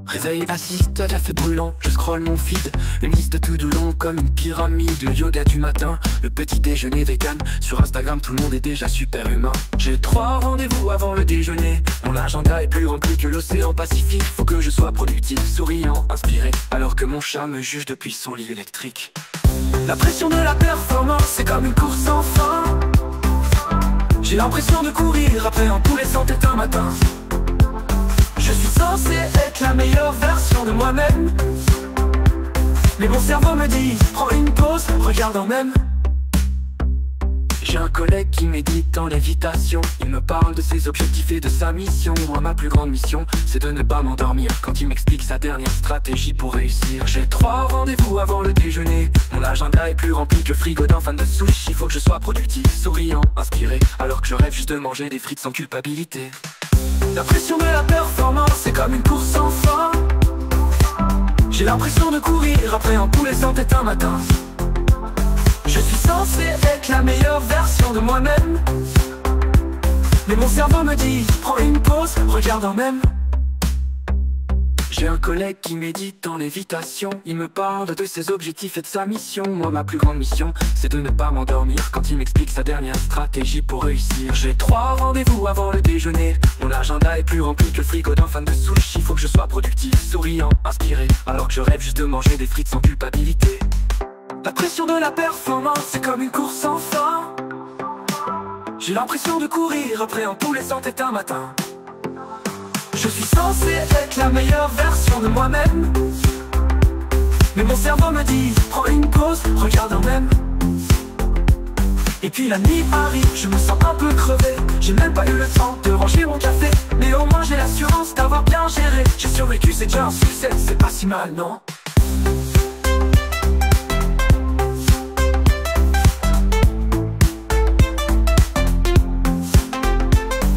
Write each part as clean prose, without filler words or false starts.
Réveil assiste à café brûlant, je scrolle mon feed. Une liste tout de long comme une pyramide. Le yoga du matin, le petit déjeuner vegan. Sur Instagram tout le monde est déjà super humain. J'ai 3 rendez-vous avant le déjeuner. Mon agenda est plus rempli que l'océan Pacifique. Faut que je sois productif, souriant, inspiré, alors que mon chat me juge depuis son lit électrique. La pression de la performance, c'est comme une course sans fin. J'ai l'impression de courir après un poulet sans tête un matin. Je suis censé être la meilleure version de moi-même, mais mon cerveau me dit, prends une pause, regarde en même. J'ai un collègue qui médite en lévitation. Il me parle de ses objectifs et de sa mission. Moi, ma plus grande mission, c'est de ne pas m'endormir quand il m'explique sa dernière stratégie pour réussir. J'ai 3 rendez-vous avant le déjeuner. Mon agenda est plus rempli que le frigo d'un fan de sushi. Faut que je sois productif, souriant, inspiré, alors que je rêve juste de manger des frites sans culpabilité. La pression de la performance, c'est comme une course sans fin. J'ai l'impression de courir après un poulet sans tête un matin. Je suis censé être la meilleure version de moi-même, mais mon cerveau me dit, prends une pause, regarde en même. J'ai un collègue qui médite en lévitation. Il me parle de ses objectifs et de sa mission. Moi, ma plus grande mission, c'est de ne pas m'endormir quand il m'explique sa dernière stratégie pour réussir. J'ai 3 rendez-vous avant le déjeuner. Mon agenda est plus rempli que le frigo d'un fan de sushi. Faut que je sois productif, souriant, inspiré, alors que je rêve juste de manger des frites sans culpabilité. La pression de la performance, c'est comme une course sans fin. J'ai l'impression de courir après un poulet sans tête un matin. Je suis censé être la meilleure version de moi-même, mais mon cerveau me dit, prends une pause, regarde en même. Et puis la nuit arrive, je me sens un peu crevé. J'ai même pas eu le temps de ranger mon café, mais au moins j'ai l'assurance d'avoir bien géré. J'ai survécu, c'est déjà un succès, c'est pas si mal, non?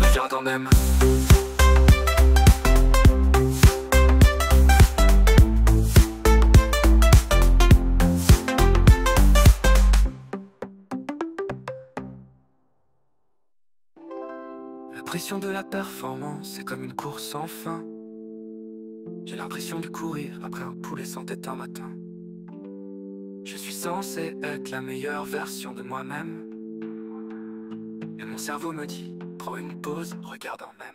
Regarde en même. La pression de la performance, c'est comme une course sans fin. J'ai l'impression de courir après un poulet sans tête un matin. Je suis censé être la meilleure version de moi-même, et mon cerveau me dit, prends une pause, regarde en même.